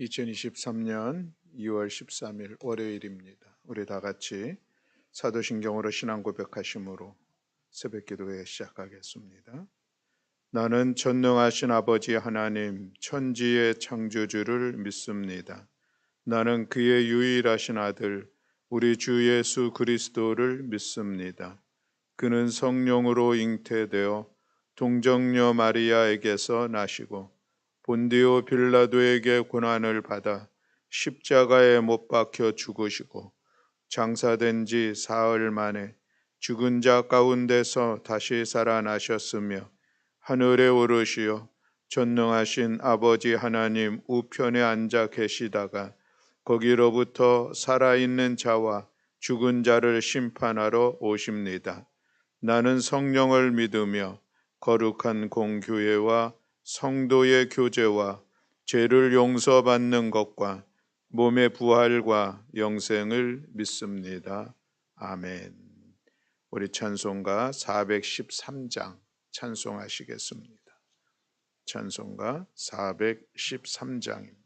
2023년 2월 13일 월요일입니다. 우리 다 같이 사도신경으로 신앙 고백하심으로 새벽 기도회 시작하겠습니다. 나는 전능하신 아버지 하나님 천지의 창조주를 믿습니다. 나는 그의 유일하신 아들 우리 주 예수 그리스도를 믿습니다. 그는 성령으로 잉태되어 동정녀 마리아에게서 나시고 본디오 빌라도에게 고난을 받아 십자가에 못 박혀 죽으시고 장사된 지 사흘 만에 죽은 자 가운데서 다시 살아나셨으며 하늘에 오르시어 전능하신 아버지 하나님 우편에 앉아 계시다가 거기로부터 살아있는 자와 죽은 자를 심판하러 오십니다. 나는 성령을 믿으며 거룩한 공교회와 성도의 교제와 죄를 용서받는 것과 몸의 부활과 영생을 믿습니다. 아멘. 우리 찬송가 413장 찬송하시겠습니다. 찬송가 413장입니다.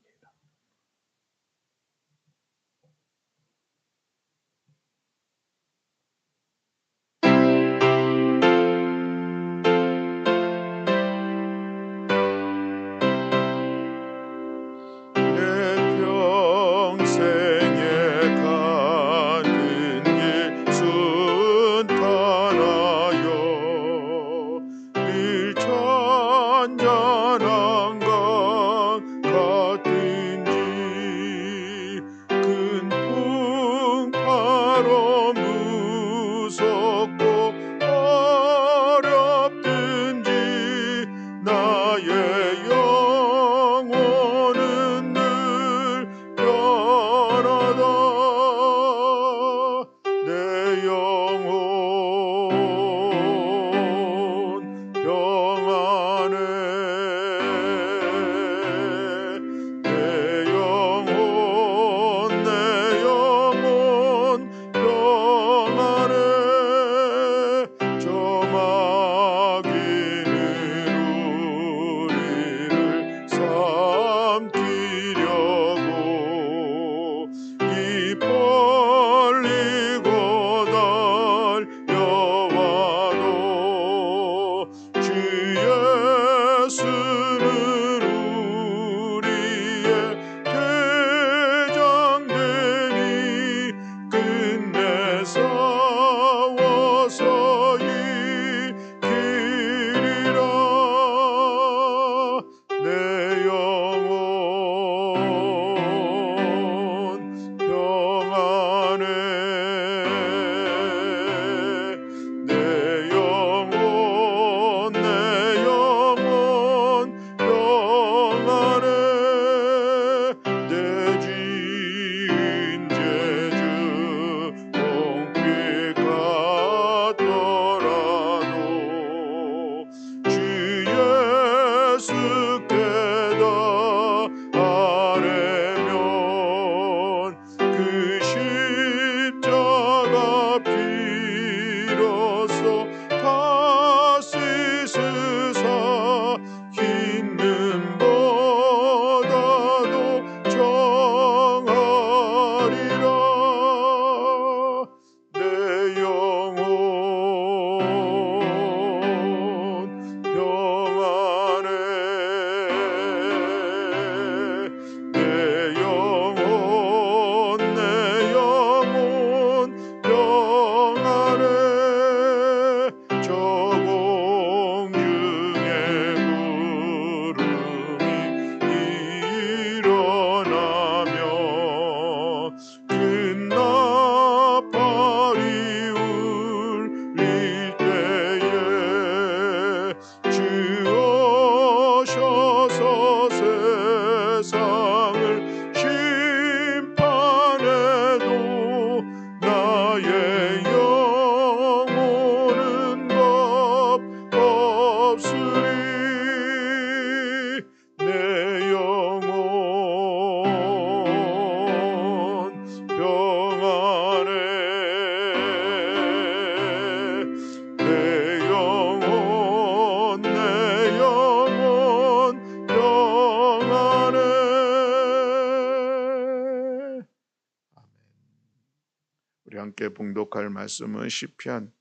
우리 함께 봉독할 말씀은 시편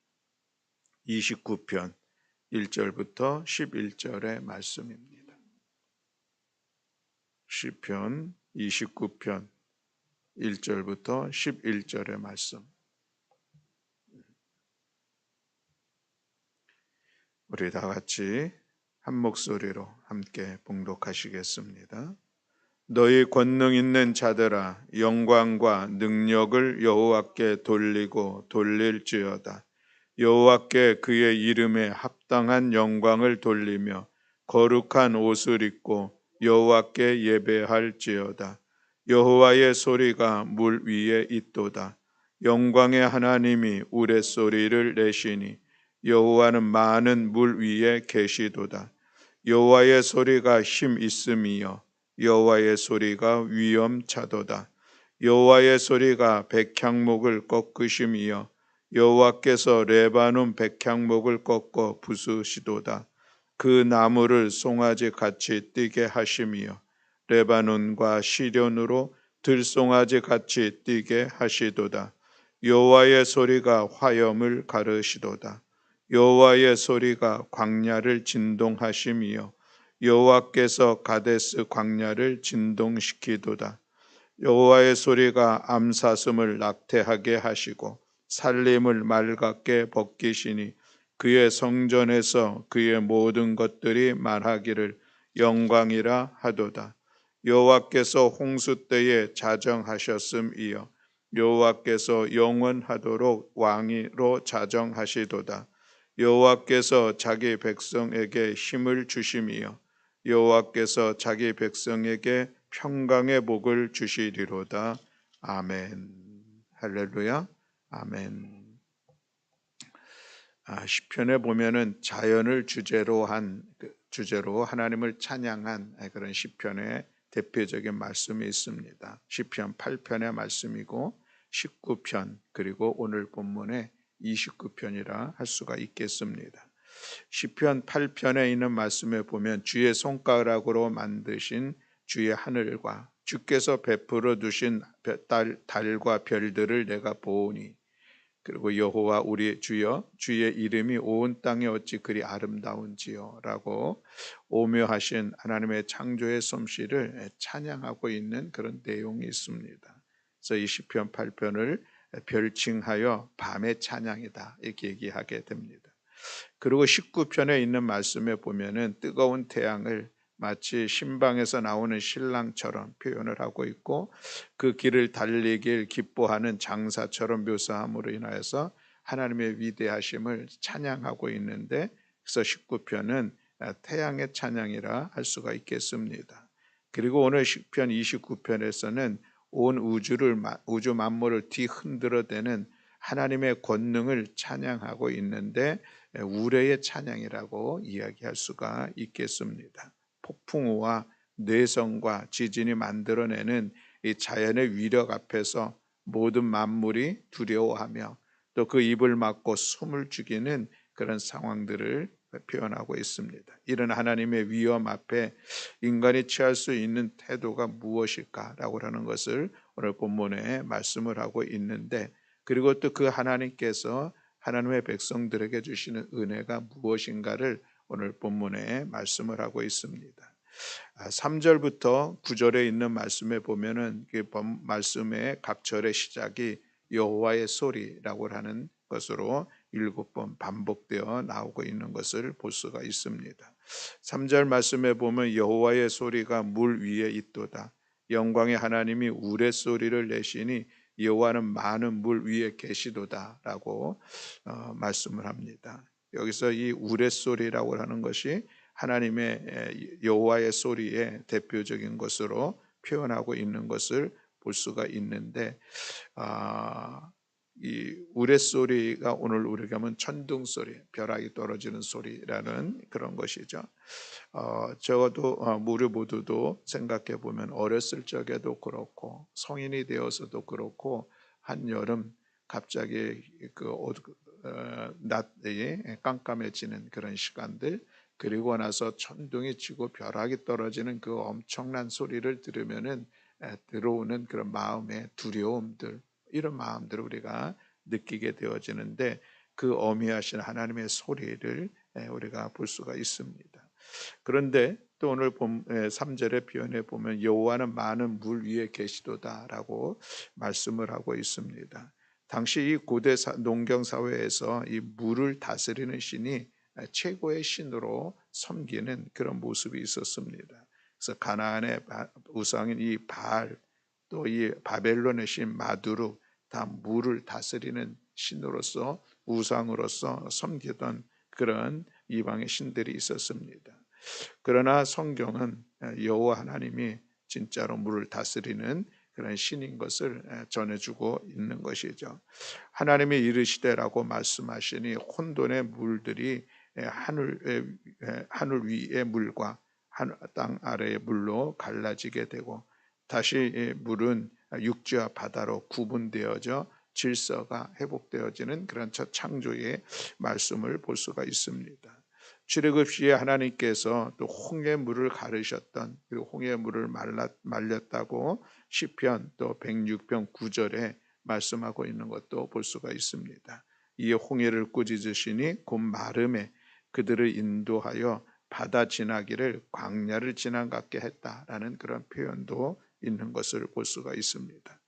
29편 1절부터 11절의 말씀입니다. 시편 29편 1절부터 11절의 말씀. 우리 다 같이 한 목소리로 함께 봉독하시겠습니다. 너희 권능 있는 자들아, 영광과 능력을 여호와께 돌리고 돌릴지어다. 여호와께 그의 이름에 합당한 영광을 돌리며 거룩한 옷을 입고 여호와께 예배할지어다. 여호와의 소리가 물 위에 있도다. 영광의 하나님이 우레소리를 내시니 여호와는 많은 물 위에 계시도다. 여호와의 소리가 힘 있음이여 여호와의 소리가 위엄차도다. 여호와의 소리가 백향목을 꺾으심이여 여호와께서 레바논 백향목을 꺾어 부수시도다. 그 나무를 송아지 같이 뛰게 하심이여 레바논과 시련으로 들송아지 같이 뛰게 하시도다. 여호와의 소리가 화염을 가르시도다. 여호와의 소리가 광야를 진동하심이여 여호와께서 가데스 광야를 진동시키도다. 여호와의 소리가 암사슴을 낙태하게 하시고 살림을 맑게 벗기시니 그의 성전에서 그의 모든 것들이 말하기를 영광이라 하도다. 여호와께서 홍수 때에 자정하셨음이여 여호와께서 영원하도록 왕으로 자정하시도다. 여호와께서 자기 백성에게 힘을 주심이여 여호와께서 자기 백성에게 평강의 복을 주시리로다. 아멘. 할렐루야. 아멘. 시편에 보면은 자연을 주제로 하나님을 찬양한 그런 시편의 대표적인 말씀이 있습니다. 시편 8편의 말씀이고 19편 그리고 오늘 본문의 29편이라 할 수가 있겠습니다. 시편 8편에 있는 말씀에 보면 주의 손가락으로 만드신 주의 하늘과 주께서 베풀어 두신 달과 별들을 내가 보오니 그리고 여호와 우리 주여 주의 이름이 온 땅에 어찌 그리 아름다운지요 라고 오묘하신 하나님의 창조의 솜씨를 찬양하고 있는 그런 내용이 있습니다. 그래서 이 시편 8편을 별칭하여 밤의 찬양이다 이렇게 얘기하게 됩니다. 그리고 19편에 있는 말씀에 보면은 뜨거운 태양을 마치 신방에서 나오는 신랑처럼 표현을 하고 있고 그 길을 달리길 기뻐하는 장사처럼 묘사함으로 인하여서 하나님의 위대하심을 찬양하고 있는데 그래서 19편은 태양의 찬양이라 할 수가 있겠습니다. 그리고 오늘 시편 29편에서는 온 우주 만물을 뒤흔들어대는 하나님의 권능을 찬양하고 있는데 우레의 찬양이라고 이야기할 수가 있겠습니다. 폭풍우와 뇌성과 지진이 만들어내는 이 자연의 위력 앞에서 모든 만물이 두려워하며 또 그 입을 막고 숨을 죽이는 그런 상황들을 표현하고 있습니다. 이런 하나님의 위험 앞에 인간이 취할 수 있는 태도가 무엇일까라고 하는 것을 오늘 본문에 말씀을 하고 있는데 그리고 또 그 하나님께서 하나님의 백성들에게 주시는 은혜가 무엇인가를 오늘 본문에 말씀을 하고 있습니다. 3절부터 9절에 있는 말씀에 보면은 그 말씀의 갑절의 시작이 여호와의 소리라고 하는 것으로 7번 반복되어 나오고 있는 것을 볼 수가 있습니다. 3절 말씀에 보면 여호와의 소리가 물 위에 있도다. 영광의 하나님이 우레소리를 내시니 여호와는 많은 물 위에 계시도다라고 말씀을 합니다. 여기서 이 우레소리라고 하는 것이 하나님의 여호와의 소리의 대표적인 것으로 표현하고 있는 것을 볼 수가 있는데 이 우레소리가 오늘 우리가 하면 천둥소리, 벼락이 떨어지는 소리라는 그런 것이죠. 적어도 우리 모두도 생각해 보면 어렸을 적에도 그렇고 성인이 되어서도 그렇고 한여름 갑자기 낮이 깜깜해지는 그런 시간들 그리고 나서 천둥이 치고 벼락이 떨어지는 그 엄청난 소리를 들으면은 들어오는 그런 마음의 두려움들 이런 마음들을 우리가 느끼게 되어지는데 그 어미하신 하나님의 소리를 우리가 볼 수가 있습니다. 그런데 또 오늘 3절의 표현에 보면 여호와는 많은 물 위에 계시도다라고 말씀을 하고 있습니다. 당시 이 고대 농경 사회에서 이 물을 다스리는 신이 최고의 신으로 섬기는 그런 모습이 있었습니다. 그래서 가나안의 우상인 이 바알, 또 이 바벨론의 신 마두르, 다 물을 다스리는 신으로서 우상으로서 섬기던 그런 이방의 신들이 있었습니다. 그러나 성경은 여호와 하나님이 진짜로 물을 다스리는 그런 신인 것을 전해주고 있는 것이죠. 하나님이 이르시되라고 말씀하시니 혼돈의 물들이 하늘 위의 물과 땅 아래의 물로 갈라지게 되고, 다시 물은 육지와 바다로 구분되어져 질서가 회복되어지는 그런 첫 창조의 말씀을 볼 수가 있습니다. 출애굽시에 하나님께서 또 홍해 물을 가르셨던, 그리고 홍해 물을 말렸다고 시편 또 106편 9절에 말씀하고 있는 것도 볼 수가 있습니다. 이에 홍해를 꾸짖으시니 곧 마름에 그들을 인도하여 바다 지나기를 광야를 지난 같게 했다라는 그런 표현도 있는 것을 볼 수가 있습니다.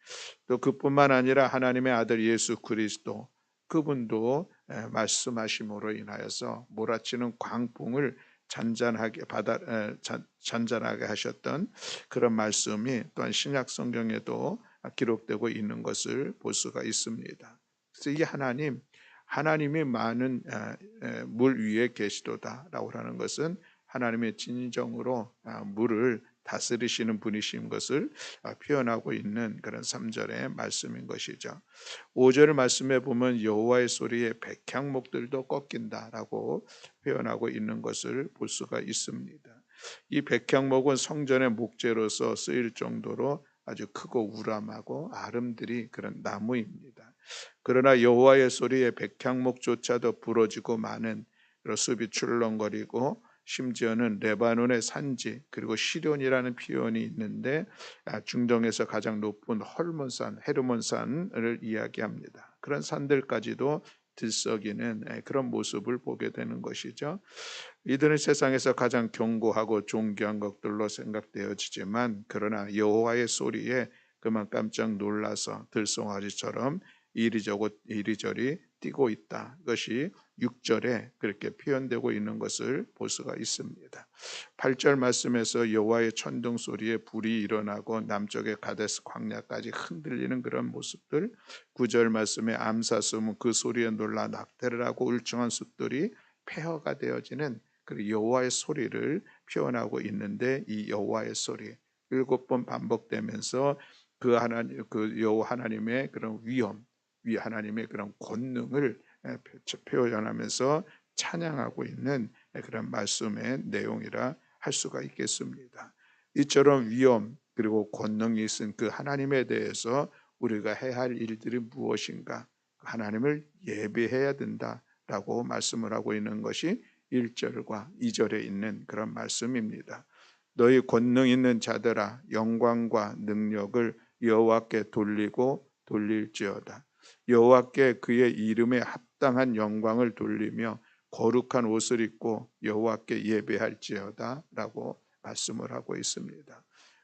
또 그뿐만 아니라 하나님의 아들 예수 그리스도, 그분도 말씀하심으로 인하여서 몰아치는 광풍을 잔잔하게 하셨던 그런 말씀이 또한 신약 성경에도 기록되고 있는 것을 볼 수가 있습니다. 그래서 이 하나님이 많은 물 위에 계시도다라고 하는 것은 하나님의 진정으로 물을 다스리시는 분이신 것을 표현하고 있는 그런 3절의 말씀인 것이죠. 5절 말씀에 보면 여호와의 소리에 백향목들도 꺾인다라고 표현하고 있는 것을 볼 수가 있습니다. 이 백향목은 성전의 목재로서 쓰일 정도로 아주 크고 우람하고 아름드리 그런 나무입니다. 그러나 여호와의 소리에 백향목조차도 부러지고 마는 숲이 출렁거리고, 심지어는 레바논의 산지, 그리고 시련이라는 표현이 있는데 중동에서 가장 높은 헤르몬산을 이야기합니다. 그런 산들까지도 들썩이는 그런 모습을 보게 되는 것이죠. 이들은 세상에서 가장 견고하고 존귀한 것들로 생각되어지지만, 그러나 여호와의 소리에 그만 깜짝 놀라서 들송아지처럼 이리저리 뛰고 있다. 그것이 6절에 그렇게 표현되고 있는 것을 볼 수가 있습니다. 8절 말씀에서 여호와의 천둥 소리에 불이 일어나고 남쪽의 가데스 광야까지 흔들리는 그런 모습들, 9절 말씀에 암사슴은 그 소리에 놀라 낙태를 하고 울증한 숫들이 폐허가 되어지는 그 여호와의 소리를 표현하고 있는데, 이 여호와의 소리 7번 반복되면서 그 여호와 하나님의 그런 하나님의 그런 권능을 표현하면서 찬양하고 있는 그런 말씀의 내용이라 할 수가 있겠습니다. 이처럼 위엄 그리고 권능이 있은 그 하나님에 대해서 우리가 해야 할 일들이 무엇인가, 하나님을 예배해야 된다라고 말씀을 하고 있는 것이 1절과 2절에 있는 그런 말씀입니다. 너희 권능 있는 자들아, 영광과 능력을 여호와께 돌릴지어다. 여호와께 그의 이름에 합당한 영광을 돌리며 거룩한 옷을 입고 여호와께 예배할지어다 라고 말씀을 하고 있습니다.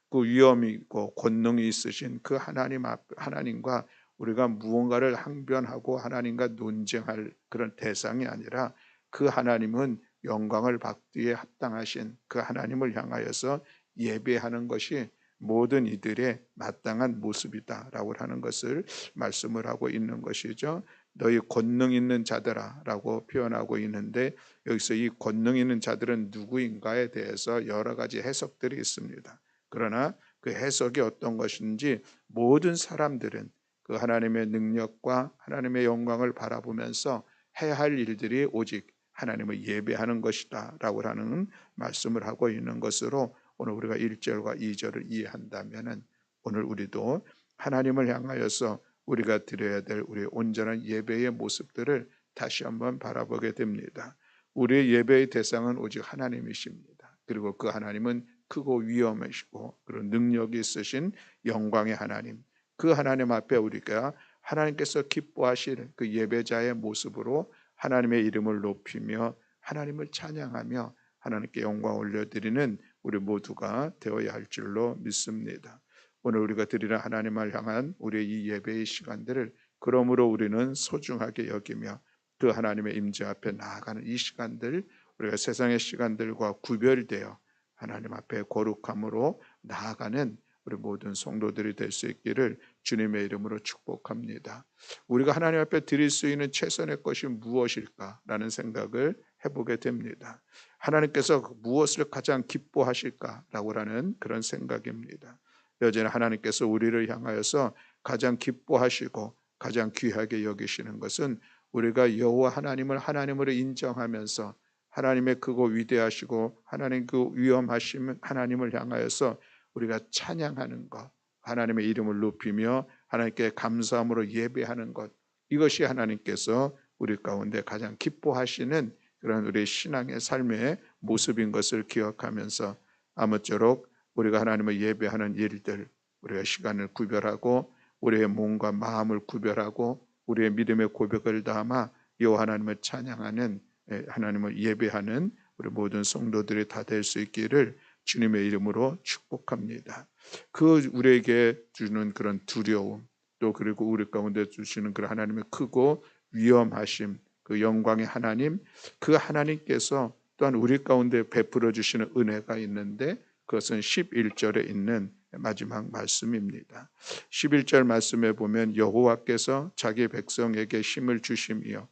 그 위엄이 있고 권능이 있으신 그 하나님과 우리가 무언가를 항변하고 하나님과 논쟁할 그런 대상이 아니라, 그 하나님은 영광을 받기에 합당하신 그 하나님을 향하여서 예배하는 것이 모든 이들의 마땅한 모습이다라고 하는 것을 말씀을 하고 있는 것이죠. 너희 권능 있는 자들아 라고 표현하고 있는데, 여기서 이 권능 있는 자들은 누구인가에 대해서 여러 가지 해석들이 있습니다. 그러나 그 해석이 어떤 것인지 모든 사람들은 그 하나님의 능력과 하나님의 영광을 바라보면서 해야 할 일들이 오직 하나님을 예배하는 것이다 라고 하는 말씀을 하고 있는 것으로, 오늘 우리가 1절과 2절을 이해한다면 오늘 우리도 하나님을 향하여서 우리가 드려야 될 우리의 온전한 예배의 모습들을 다시 한번 바라보게 됩니다. 우리의 예배의 대상은 오직 하나님이십니다. 그리고 그 하나님은 크고 위엄하시고 그런 능력이 있으신 영광의 하나님, 그 하나님 앞에 우리가 하나님께서 기뻐하실 그 예배자의 모습으로 하나님의 이름을 높이며 하나님을 찬양하며 하나님께 영광 올려드리는 우리 모두가 되어야 할 줄로 믿습니다. 오늘 우리가 드리는 하나님을 향한 우리의 이 예배의 시간들을 그러므로 우리는 소중하게 여기며 그 하나님의 임재 앞에 나아가는 이 시간들, 우리가 세상의 시간들과 구별되어 하나님 앞에 거룩함으로 나아가는 우리 모든 성도들이 될 수 있기를 주님의 이름으로 축복합니다. 우리가 하나님 앞에 드릴 수 있는 최선의 것이 무엇일까라는 생각을 해보게 됩니다. 하나님께서 무엇을 가장 기뻐하실까라고 하는 그런 생각입니다. 여전히 하나님께서 우리를 향하여서 가장 기뻐하시고 가장 귀하게 여기시는 것은 우리가 여호와 하나님을 하나님으로 인정하면서 하나님의 크고 위대하시고 하나님 그 위엄하신 하나님을 향하여서 우리가 찬양하는 것, 하나님의 이름을 높이며 하나님께 감사함으로 예배하는 것, 이것이 하나님께서 우리 가운데 가장 기뻐하시는 그런 우리 신앙의 삶의 모습인 것을 기억하면서 아무쪼록 우리가 하나님을 예배하는 일들, 우리가 시간을 구별하고 우리의 몸과 마음을 구별하고 우리의 믿음의 고백을 담아 여호와 하나님을 찬양하는, 하나님을 예배하는 우리 모든 성도들이 다 될 수 있기를 주님의 이름으로 축복합니다. 그 우리에게 주는 그런 두려움, 또 그리고 우리 가운데 주시는 그런 하나님의 크고 위엄하심, 그 영광의 하나님, 그 하나님께서 또한 우리 가운데 베풀어 주시는 은혜가 있는데 그것은 11절에 있는 마지막 말씀입니다. 11절 말씀에 보면 여호와께서 자기 백성에게 힘을 주시며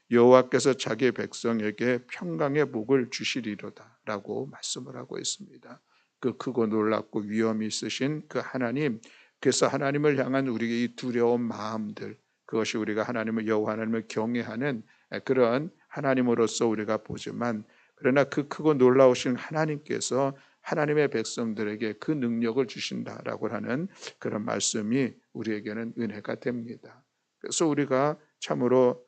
여호와께서 자기 백성에게 평강의 복을 주시리로다 라고 말씀을 하고 있습니다. 그 크고 놀랍고 위엄이 있으신 그 하나님, 그래서 하나님을 향한 우리의 이 두려운 마음들, 그것이 우리가 하나님을 여호와 하나님을 경외하는 그런 하나님으로서 우리가 보지만, 그러나 그 크고 놀라우신 하나님께서 하나님의 백성들에게 그 능력을 주신다라고 하는 그런 말씀이 우리에게는 은혜가 됩니다. 그래서 우리가 참으로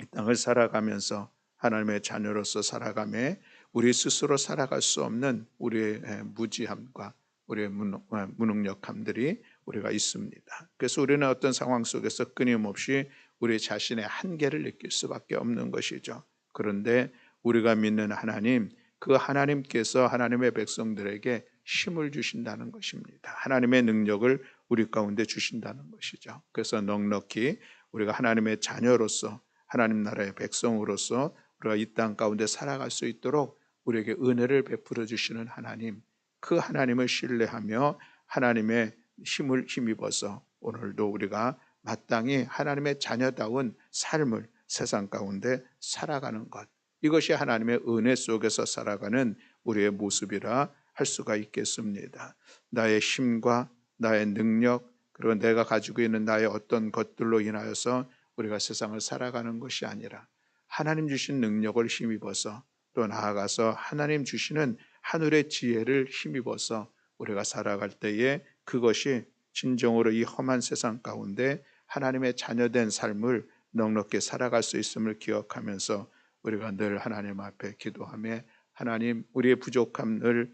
이 땅을 살아가면서 하나님의 자녀로서 살아가며 우리 스스로 살아갈 수 없는 우리의 무지함과 우리의 무능력함들이 우리가 있습니다. 그래서 우리는 어떤 상황 속에서 끊임없이 우리 자신의 한계를 느낄 수밖에 없는 것이죠. 그런데 우리가 믿는 하나님, 그 하나님께서 하나님의 백성들에게 힘을 주신다는 것입니다. 하나님의 능력을 우리 가운데 주신다는 것이죠. 그래서 넉넉히 우리가 하나님의 자녀로서 하나님 나라의 백성으로서 우리가 이 땅 가운데 살아갈 수 있도록 우리에게 은혜를 베풀어 주시는 하나님, 그 하나님을 신뢰하며 하나님의 힘을 힘입어서 오늘도 우리가 마땅히 하나님의 자녀다운 삶을 세상 가운데 살아가는 것, 이것이 하나님의 은혜 속에서 살아가는 우리의 모습이라 할 수가 있겠습니다. 나의 힘과 나의 능력, 그리고 내가 가지고 있는 나의 어떤 것들로 인하여서 우리가 세상을 살아가는 것이 아니라 하나님 주신 능력을 힘입어서, 또 나아가서 하나님 주시는 하늘의 지혜를 힘입어서 우리가 살아갈 때에 그것이 진정으로 이 험한 세상 가운데 하나님의 자녀된 삶을 넉넉히 살아갈 수 있음을 기억하면서 우리가 늘 하나님 앞에 기도하며 하나님, 우리의 부족함을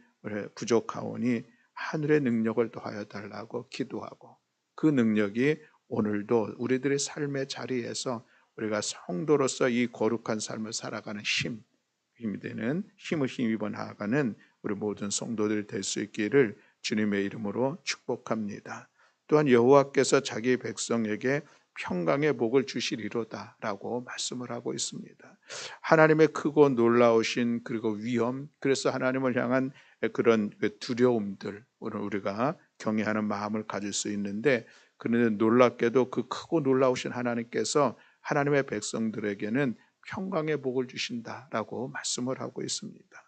부족하오니 하늘의 능력을 더하여 달라고 기도하고, 그 능력이 오늘도 우리들의 삶의 자리에서 우리가 성도로서 이 거룩한 삶을 살아가는 힘이 되는 힘을 힘입어 나아가는 우리 모든 성도들이 될 수 있기를 주님의 이름으로 축복합니다. 또한 여호와께서 자기 백성에게 평강의 복을 주시리로다 라고 말씀을 하고 있습니다. 하나님의 크고 놀라우신 그리고 위엄, 그래서 하나님을 향한 그런 두려움들, 오늘 우리가 경외하는 마음을 가질 수 있는데, 그런데 놀랍게도 그 크고 놀라우신 하나님께서 하나님의 백성들에게는 평강의 복을 주신다라고 말씀을 하고 있습니다.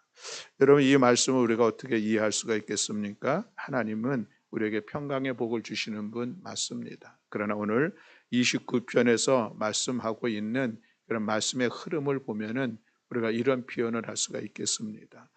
여러분, 이 말씀을 우리가 어떻게 이해할 수가 있겠습니까? 하나님은 우리에게 평강의 복을 주시는 분 맞습니다. 그러나 오늘 29편에서 말씀하고 있는 그런 말씀의 흐름을 보면은 우리가 이런 표현을 할 수가 있겠습니다.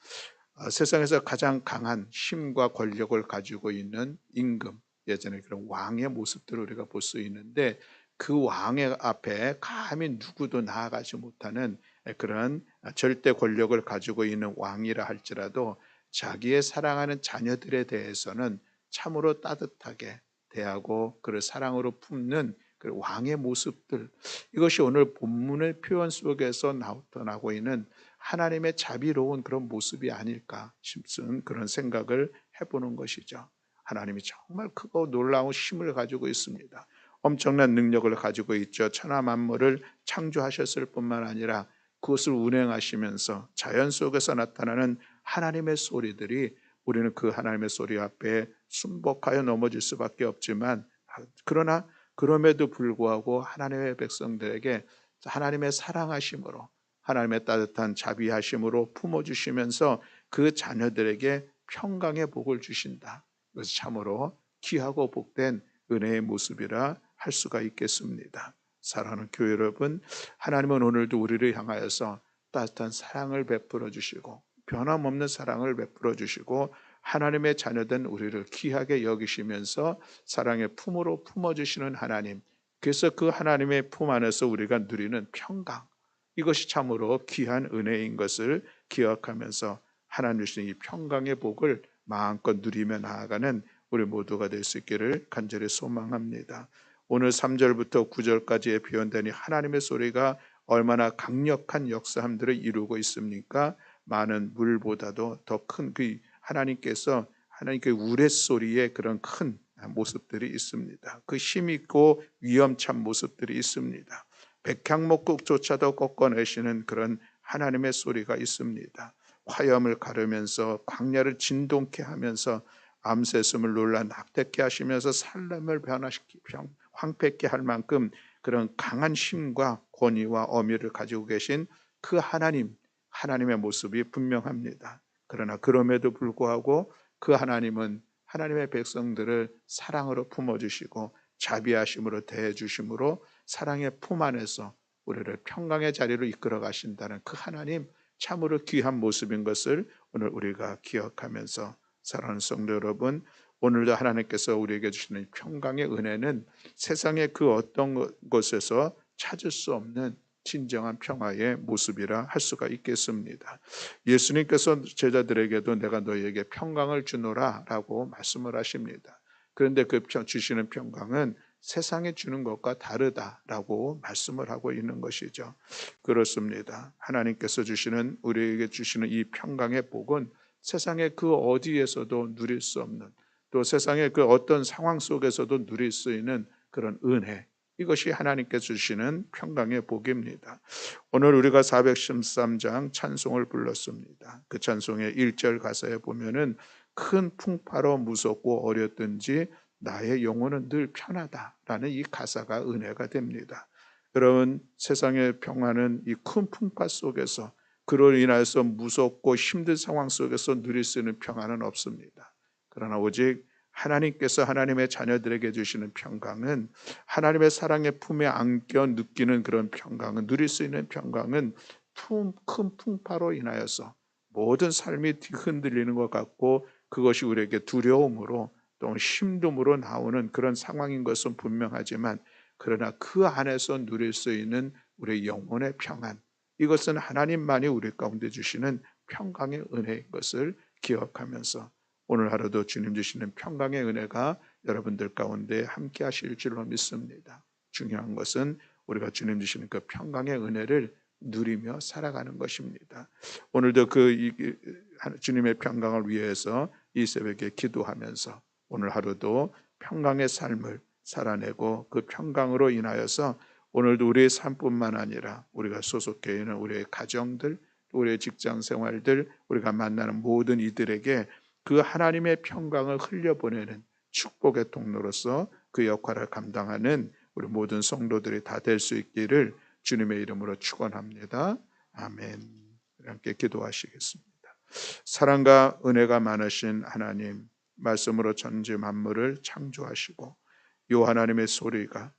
세상에서 가장 강한 힘과 권력을 가지고 있는 임금, 예전에 그런 왕의 모습들을 우리가 볼 수 있는데, 그 왕의 앞에 감히 누구도 나아가지 못하는 그런 절대 권력을 가지고 있는 왕이라 할지라도 자기의 사랑하는 자녀들에 대해서는 참으로 따뜻하게 대하고 그를 사랑으로 품는 그 왕의 모습들, 이것이 오늘 본문의 표현 속에서 나타나고 있는 하나님의 자비로운 그런 모습이 아닐까 싶은 그런 생각을 해보는 것이죠. 하나님이 정말 크고 놀라운 힘을 가지고 있습니다. 엄청난 능력을 가지고 있죠. 천하 만물을 창조하셨을 뿐만 아니라 그것을 운행하시면서 자연 속에서 나타나는 하나님의 소리들이, 우리는 그 하나님의 소리 앞에 순복하여 넘어질 수밖에 없지만, 그러나 그럼에도 불구하고 하나님의 백성들에게 하나님의 사랑하심으로, 하나님의 따뜻한 자비하심으로 품어주시면서 그 자녀들에게 평강의 복을 주신다. 그것이 참으로 귀하고 복된 은혜의 모습이라 할 수가 있겠습니다. 사랑하는 교회 여러분, 하나님은 오늘도 우리를 향하여서 따뜻한 사랑을 베풀어 주시고 변함없는 사랑을 베풀어 주시고 하나님의 자녀된 우리를 귀하게 여기시면서 사랑의 품으로 품어주시는 하나님, 그래서 그 하나님의 품 안에서 우리가 누리는 평강, 이것이 참으로 귀한 은혜인 것을 기억하면서 하나님 주신 이 평강의 복을 마음껏 누리며 나아가는 우리 모두가 될 수 있기를 간절히 소망합니다. 오늘 3절부터 9절까지의 표현된 이 하나님의 소리가 얼마나 강력한 역사함들을 이루고 있습니까? 많은 물보다도 더 큰 그 하나님께서 하나님께 우레소리의 그런 큰 모습들이 있습니다. 그 힘있고 위험찬 모습들이 있습니다. 백향목국조차도 꺾어내시는 그런 하나님의 소리가 있습니다. 화염을 가르면서 광야를 진동케 하면서 암새숨을 놀라 낙태케 하시면서 살렘을 황폐케 할 만큼 그런 강한 힘과 권위와 어미를 가지고 계신 그 하나님의 모습이 분명합니다. 그러나 그럼에도 불구하고 그 하나님은 하나님의 백성들을 사랑으로 품어주시고 자비하심으로 대해주심으로 사랑의 품 안에서 우리를 평강의 자리로 이끌어 가신다는 그 하나님, 참으로 귀한 모습인 것을 오늘 우리가 기억하면서, 사랑하는 성도 여러분, 오늘도 하나님께서 우리에게 주시는 평강의 은혜는 세상의 그 어떤 곳에서 찾을 수 없는 진정한 평화의 모습이라 할 수가 있겠습니다. 예수님께서 제자들에게도 내가 너희에게 평강을 주노라 라고 말씀을 하십니다. 그런데 그 주시는 평강은 세상에 주는 것과 다르다라고 말씀을 하고 있는 것이죠. 그렇습니다. 하나님께서 주시는, 우리에게 주시는 이 평강의 복은 세상의 그 어디에서도 누릴 수 없는, 또 세상의 그 어떤 상황 속에서도 누릴 수 있는 그런 은혜, 이것이 하나님께서 주시는 평강의 복입니다. 오늘 우리가 413장 찬송을 불렀습니다. 그 찬송의 1절 가사에 보면은 큰 풍파로 무섭고 어렵든지 나의 영혼은 늘 편하다라는 이 가사가 은혜가 됩니다. 여러분, 세상의 평화는 이 큰 풍파 속에서, 그로 인해서 무섭고 힘든 상황 속에서 누릴 수 있는 평화는 없습니다. 그러나 오직 하나님께서 하나님의 자녀들에게 주시는 평강은, 하나님의 사랑의 품에 안겨 느끼는 그런 평강은, 누릴 수 있는 평강은 큰 풍파로 인하여서 모든 삶이 흔들리는 것 같고 그것이 우리에게 두려움으로 또 힘듦으로 나오는 그런 상황인 것은 분명하지만, 그러나 그 안에서 누릴 수 있는 우리의 영혼의 평안, 이것은 하나님만이 우리 가운데 주시는 평강의 은혜인 것을 기억하면서 오늘 하루도 주님 주시는 평강의 은혜가 여러분들 가운데 함께 하실 줄로 믿습니다. 중요한 것은 우리가 주님 주시는 그 평강의 은혜를 누리며 살아가는 것입니다. 오늘도 그 주님의 평강을 위해서 이 새벽에 기도하면서 오늘 하루도 평강의 삶을 살아내고 그 평강으로 인하여서 오늘도 우리의 삶뿐만 아니라 우리가 소속해 있는 우리의 가정들, 우리의 직장 생활들, 우리가 만나는 모든 이들에게 그 하나님의 평강을 흘려보내는 축복의 통로로서 그 역할을 감당하는 우리 모든 성도들이 다 될 수 있기를 주님의 이름으로 축원합니다. 아멘. 함께 기도하시겠습니다. 사랑과 은혜가 많으신 하나님, 말씀으로 전지 만물을 창조하시고 이 하나님의 소리가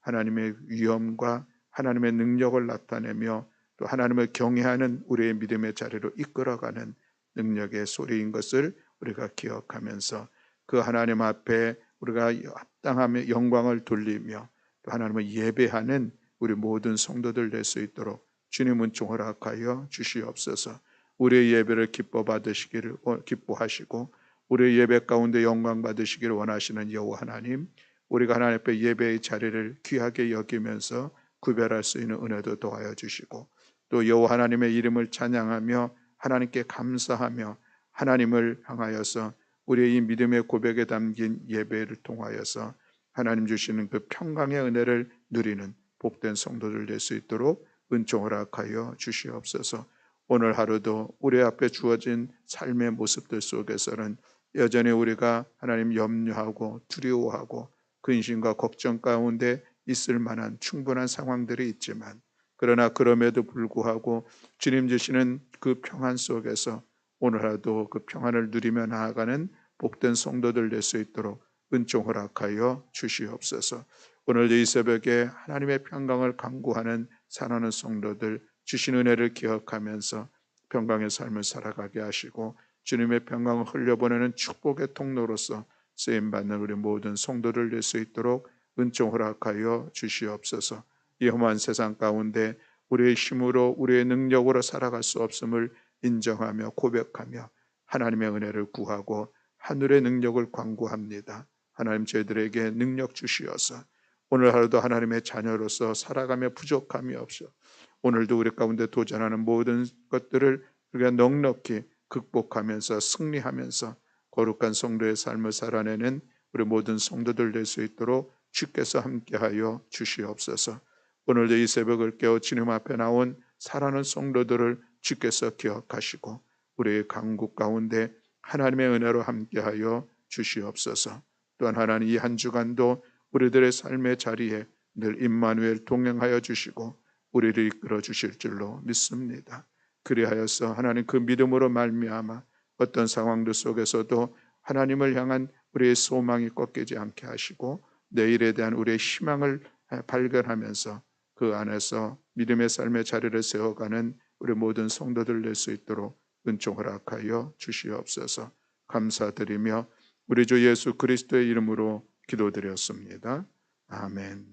하나님의 위엄과 하나님의 능력을 나타내며 또 하나님을 경외하는 우리의 믿음의 자리로 이끌어가는 능력의 소리인 것을 우리가 기억하면서 그 하나님 앞에 우리가 합당하며 영광을 돌리며 또 하나님을 예배하는 우리 모든 성도들 될 수 있도록 주님 은총 허락하여 주시옵소서. 우리의 예배를 기뻐하시고 우리의 예배 가운데 영광 받으시기를 원하시는 여호와 하나님, 우리가 하나님 앞에 예배의 자리를 귀하게 여기면서 구별할 수 있는 은혜도 도와여 주시고, 또 여호와 하나님의 이름을 찬양하며 하나님께 감사하며 하나님을 향하여서 우리의 이 믿음의 고백에 담긴 예배를 통하여서 하나님 주시는 그 평강의 은혜를 누리는 복된 성도들 될 수 있도록 은총을 허락하여 주시옵소서. 오늘 하루도 우리 앞에 주어진 삶의 모습들 속에서는 여전히 우리가 하나님 염려하고 두려워하고 근심과 걱정 가운데 있을 만한 충분한 상황들이 있지만, 그러나 그럼에도 불구하고 주님 주시는 그 평안 속에서 오늘 하루도 그 평안을 누리며 나아가는 복된 성도들 될 수 있도록 은총 허락하여 주시옵소서. 오늘도 이 새벽에 하나님의 평강을 간구하는 사랑하는 성도들 주신 은혜를 기억하면서 평강의 삶을 살아가게 하시고, 주님의 평강을 흘려보내는 축복의 통로로서 쓰임받는 우리 모든 성도들 될 수 있도록 은총 허락하여 주시옵소서. 이 험한 세상 가운데 우리의 힘으로 우리의 능력으로 살아갈 수 없음을 인정하며 고백하며 하나님의 은혜를 구하고 하늘의 능력을 간구합니다. 하나님, 저희들에게 능력 주시어서 오늘 하루도 하나님의 자녀로서 살아가며 부족함이 없어 오늘도 우리 가운데 도전하는 모든 것들을 우리가 넉넉히 극복하면서 승리하면서 거룩한 성도의 삶을 살아내는 우리 모든 성도들 될 수 있도록 주께서 함께하여 주시옵소서. 오늘도 이 새벽을 깨어 주님 앞에 나온 사랑하는 성도들을 주께서 기억하시고 우리의 강국 가운데 하나님의 은혜로 함께하여 주시옵소서. 또한 하나님, 이 한 주간도 우리들의 삶의 자리에 늘 임마누엘 동행하여 주시고 우리를 이끌어 주실 줄로 믿습니다. 그리하여서 하나님, 그 믿음으로 말미암아 어떤 상황들 속에서도 하나님을 향한 우리의 소망이 꺾이지 않게 하시고 내일에 대한 우리의 희망을 발견하면서 그 안에서 믿음의 삶의 자리를 세워가는 우리 모든 성도들 될 수 있도록 은총 허락하여 주시옵소서. 감사드리며 우리 주 예수 그리스도의 이름으로 기도드렸습니다. 아멘.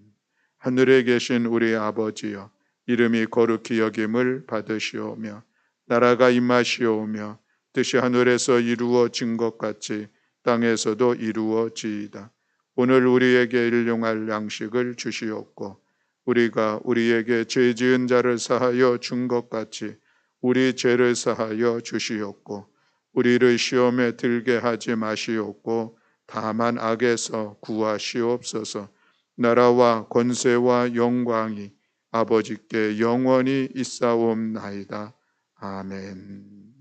하늘에 계신 우리 아버지여, 이름이 거룩히 여김을 받으시오며 나라가 임하시오며 뜻이 하늘에서 이루어진 것 같이 땅에서도 이루어지이다. 오늘 우리에게 일용할 양식을 주시옵고 우리가 우리에게 죄 지은 자를 사하여 준 것 같이 우리 죄를 사하여 주시옵고 우리를 시험에 들게 하지 마시옵고 다만 악에서 구하시옵소서. 나라와 권세와 영광이 아버지께 영원히 있사옵나이다. 아멘.